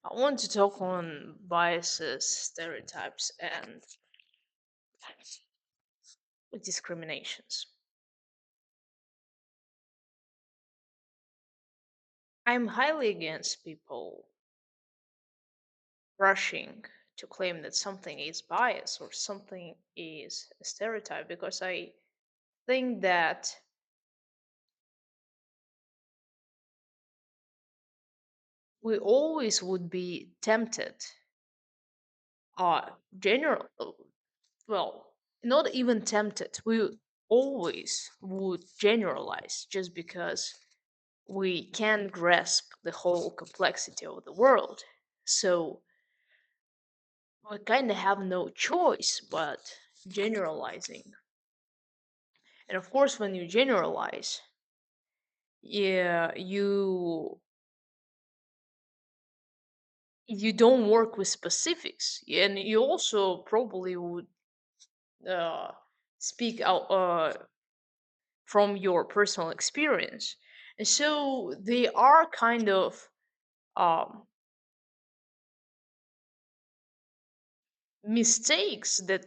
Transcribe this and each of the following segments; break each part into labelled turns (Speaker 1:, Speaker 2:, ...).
Speaker 1: I want to talk on biases, stereotypes, and discriminations. I'm highly against people rushing to claim that something is bias or something is a stereotype because I think that we always would be tempted, general, well, not even tempted, we always would generalize just because we can't grasp the whole complexity of the world. So we kind of have no choice but generalizing. And of course, when you generalize, yeah, you don't work with specifics, and you also probably would uh, speak out from your personal experience. And so they are kind of um, mistakes that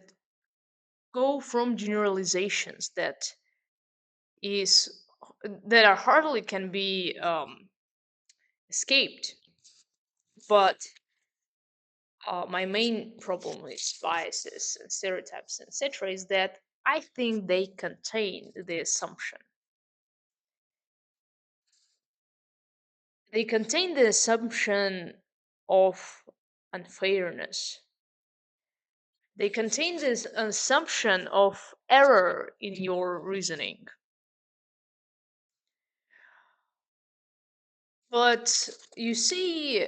Speaker 1: go from generalizations is that are hardly can be escaped. But my main problem with biases and stereotypes, etc., is that I think they contain the assumption. They contain the assumption of unfairness. They contain this assumption of error in your reasoning. But you see,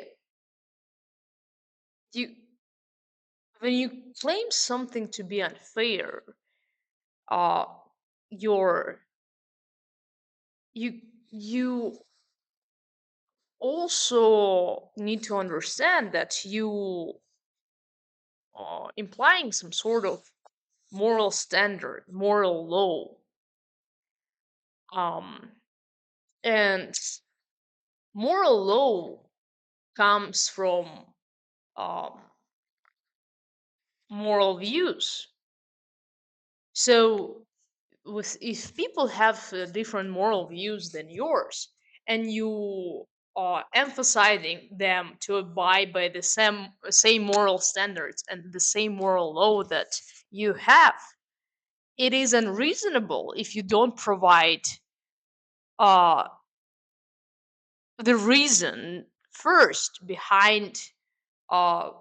Speaker 1: you when you claim something to be unfair, uh, your you also need to understand that you implying some sort of moral standard, moral law, um, and moral law comes from um, moral views. So if people have different moral views than yours, and you are emphasizing them to abide by the same moral standards and the same moral law that you have, it is unreasonable if you don't provide uh, the reason first behind uh,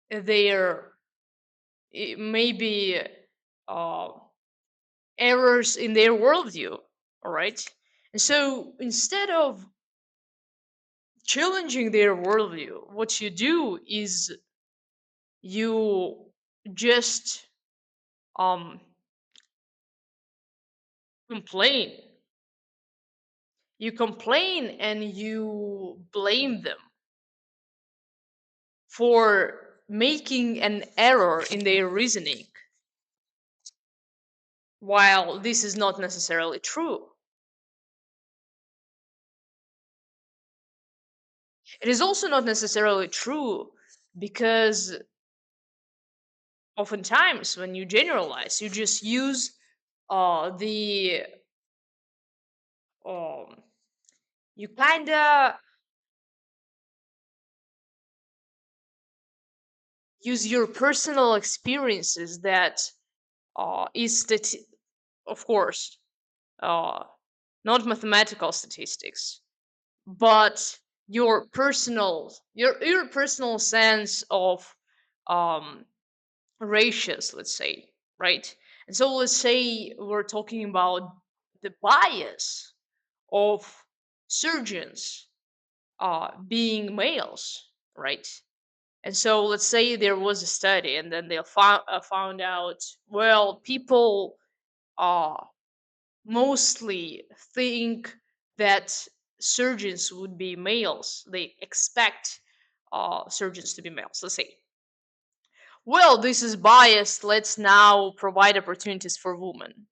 Speaker 1: their maybe uh, errors in their worldview. All right. And so instead of challenging their worldview, what you do is you just um, complain. You complain and you blame them for making an error in their reasoning, while this is not necessarily true. It is also not necessarily true because oftentimes when you generalize, you just use the um, you kind of use your personal experiences that is of course uh, not mathematical statistics, but your personal sense of um, ratios, let's say, right? And so let's say we're talking about the bias of surgeons being males, right? And so let's say there was a study, and then they found out, well, people uh, mostly think that surgeons would be males. They expect surgeons to be males, let's say. Well, this is biased. Let's now provide opportunities for women.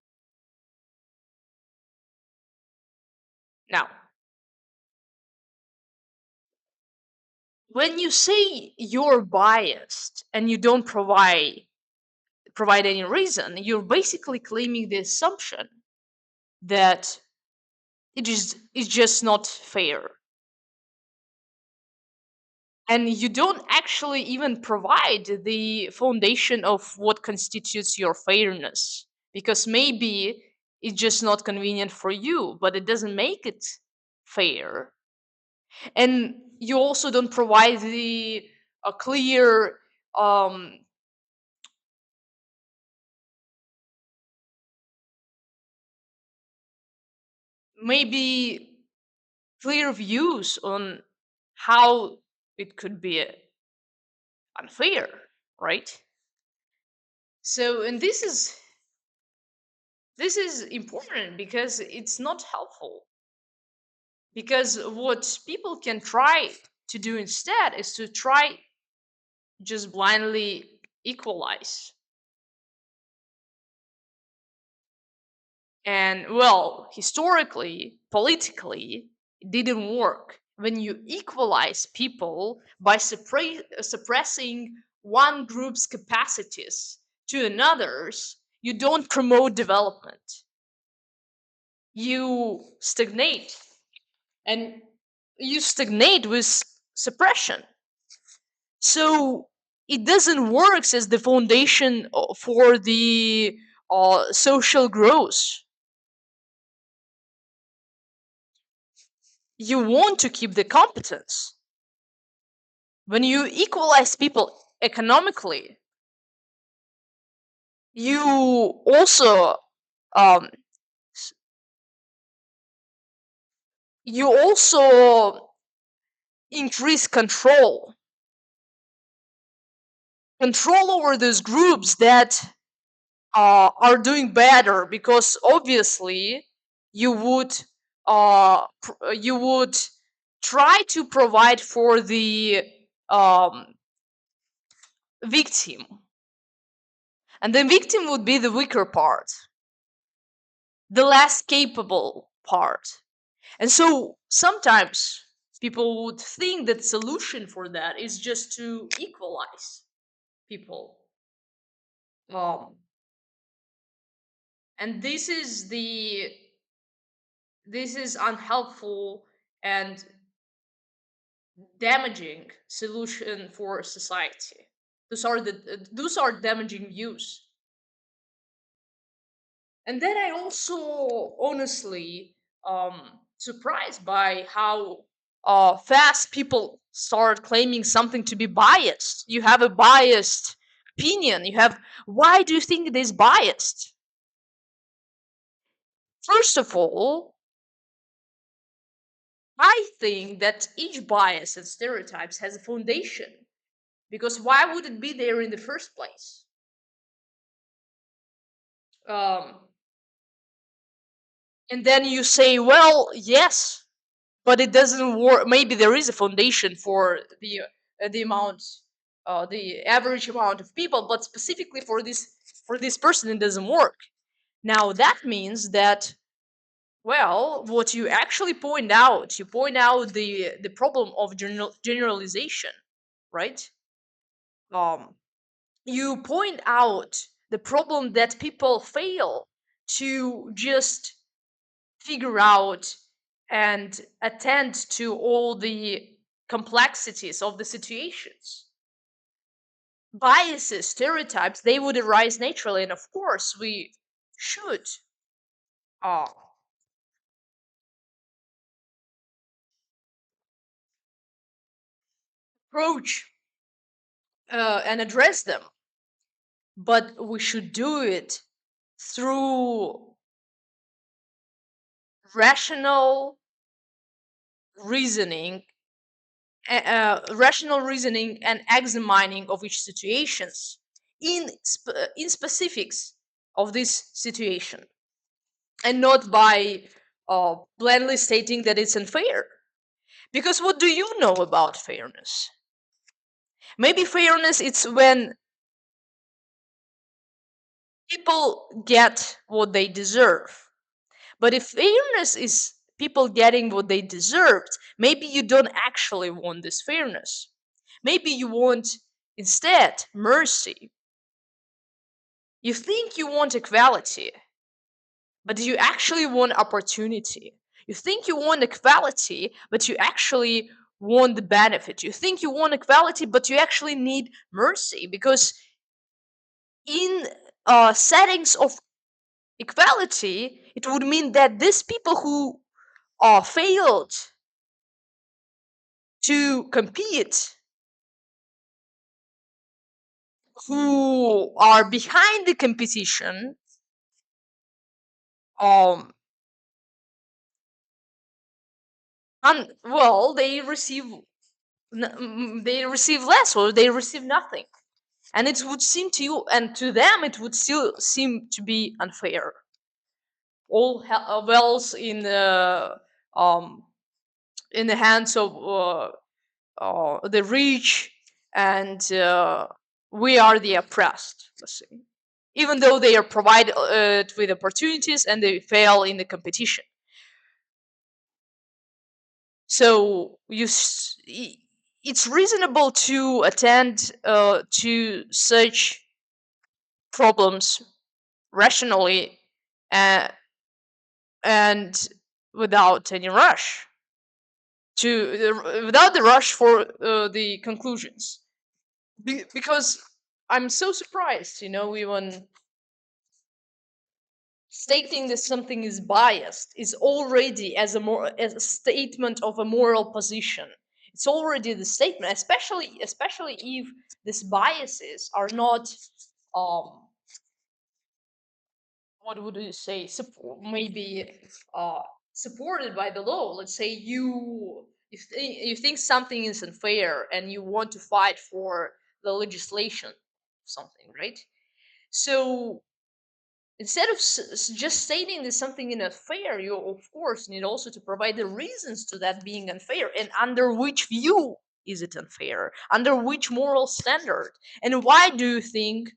Speaker 1: Now, When you say you're biased and you don't provide any reason, you're basically claiming the assumption that it's just not fair. And you don't actually even provide the foundation of what constitutes your fairness, because maybe it's just not convenient for you, but it doesn't make it fair. And you also don't provide the a clear um maybe clear views on how it could be unfair, right? So, and this is important because it's not helpful, because what people can try to do instead is to try just blindly equalize. And well, historically, politically, it didn't work. When you equalize people by suppressing one group's capacities to another's, you don't promote development. You stagnate. And you stagnate with suppression. So it doesn't work as the foundation for the social growth. You want to keep the competence. When you equalize people economically, you also um, s- you also increase control over those groups that are doing better, because obviously you would you would try to provide for the um, victim, and the victim would be the weaker part, the less capable part. And so sometimes people would think that solution for that is just to equalize people, um, and this is unhelpful and damaging solution for society. Those are damaging views. And then I also honestly surprised by how fast people start claiming something to be biased. You have a biased opinion. You have Why do you think it is biased? First of all, I think that each bias and stereotypes has a foundation, because why would it be there in the first place? Um, and then you say, well, yes, but it doesn't work. Maybe there is a foundation for the amount, the average amount of people, but specifically for this person, it doesn't work. Now that means that, well, what you actually you point out the problem of generalization, right? Um, you point out the problem that people fail to just figure out and attend to all the complexities of the situations. Biases, stereotypes, they would arise naturally, and of course we should uh, approach and address them, but we should do it through rational reasoning, rational reasoning and examining of each situations in specifics of this situation, and not by blindly stating that it's unfair. Because what do you know about fairness? Maybe fairness it's when people get what they deserve. But if fairness is people getting what they deserved, maybe you don't actually want this fairness. Maybe you want instead mercy. You think you want equality, but you actually want opportunity. You think you want equality, but you actually want the benefit. You think you want equality, but you actually need mercy, because in settings of equality, it would mean that these people who failed to compete, who are behind the competition, um, well, they receive less, or they receive nothing, and it would seem to you and to them it would still seem to be unfair. All wells um in the hands of the rich, and we are the oppressed, let's say, even though they are provided with opportunities and they fail in the competition. So it's reasonable to attend to such problems rationally, uh, and without any rush, without the rush for the conclusions. Because I'm so surprised, even stating that something is biased is already as a statement of a moral position. It's already the statement, especially if these biases are not um what would you say, maybe uh supported by the law. Let's say you think something is unfair and you want to fight for the legislation, something, right? So instead of just stating that something is unfair, you of course need also to provide the reasons to that being unfair, and under which view is it unfair, under which moral standard, and why do you think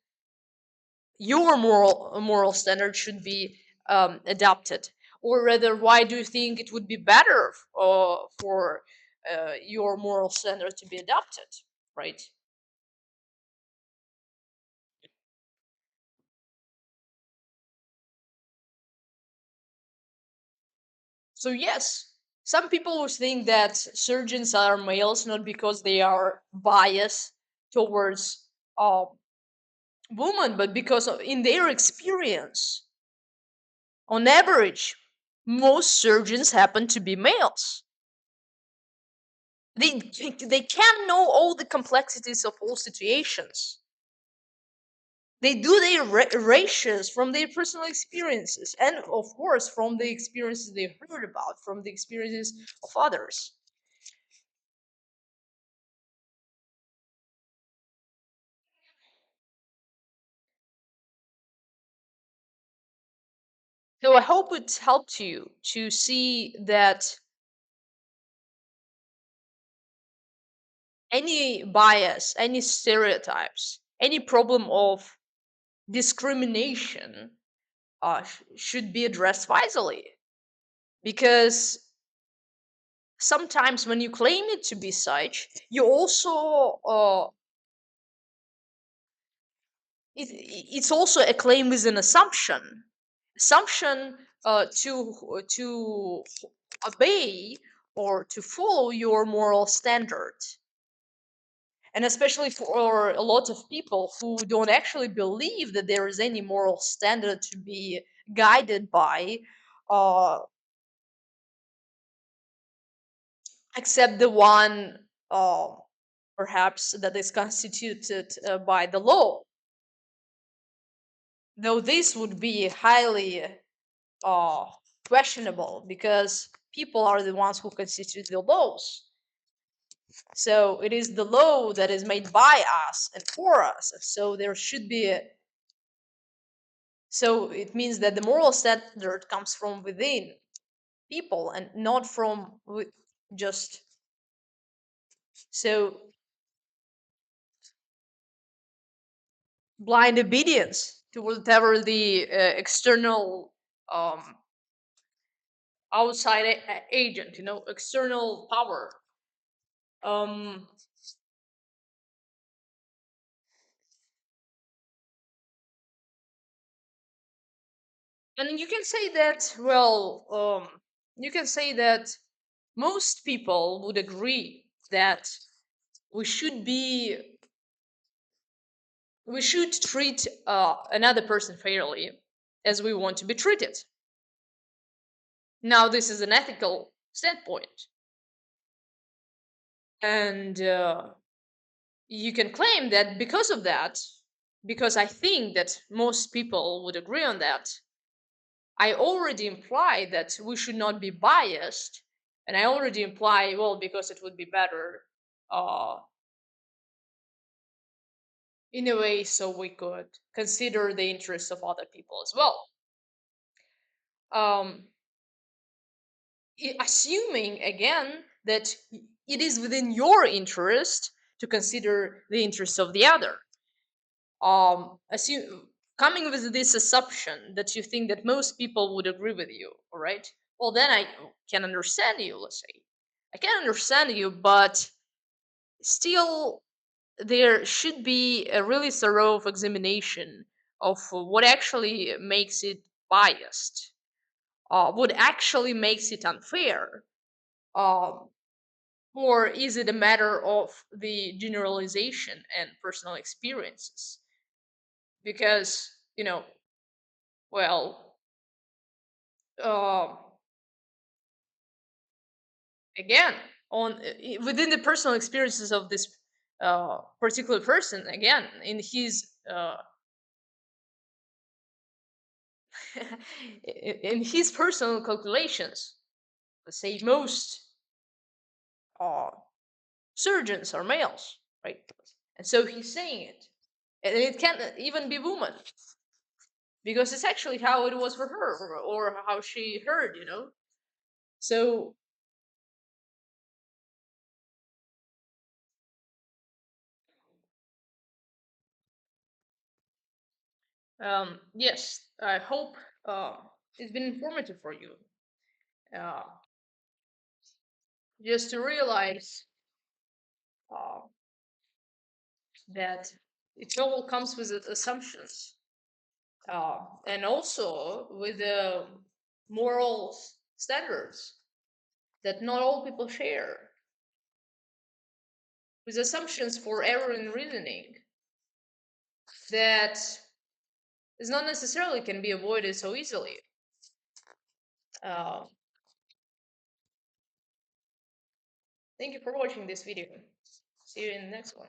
Speaker 1: your moral standard should be adopted, or rather, why do you think it would be better for your moral standard to be adopted, right? So yes, some people would think that surgeons are males not because they are biased towards women, but because in their experience, on average, most surgeons happen to be males. They can know all the complexities of all situations. They do their ratios from their personal experiences, and of course from the experiences they heard about, from the experiences of others. So I hope it helped you to see that any bias, any stereotypes, any problem of discrimination should be addressed wisely, because sometimes when you claim it to be such, you also it's also a claim with an assumption to obey or to follow your moral standard, and especially for a lot of people who don't actually believe that there is any moral standard to be guided by, uh, except the one uh, perhaps that is constituted by the law, though this would be highly uh, questionable, because people are the ones who constitute the laws. So it is the law that is made by us and for us. So there should be so it means that the moral standard comes from within people and not from just so blind obedience to whatever the external um, outside agent, external power. Um, And you can say that, well, you can say that most people would agree that we should be we should treat another person fairly as we want to be treated. Now, this is an ethical standpoint, and you can claim that because of that, because I think that most people would agree on that, I already imply that we should not be biased, and I already imply, well, because it would be better uh, in a way so we could consider the interests of other people as well. Um, assuming again that it is within your interest to consider the interests of the other. Assume coming with this assumption that you think that most people would agree with you, all right? Well, then I can understand you. Let's say I can understand you, but still, there should be a really thorough examination of what actually makes it biased, what actually makes it unfair. Um, or is it a matter of the generalization and personal experiences? Because, well, uh, again, within the personal experiences of this particular person, again, in his in his personal calculations, let's say most uh, surgeons are males, right? And so he's saying it, and it can't even be woman because it's actually how it was for her, or how she heard. So yes, I hope it's been informative for you, uh, just to realize uh, that it all comes with assumptions, and also with the moral standards that not all people share, with assumptions for error in reasoning that is not necessarily can be avoided so easily. Uh, Thank you for watching this video. See you in the next one.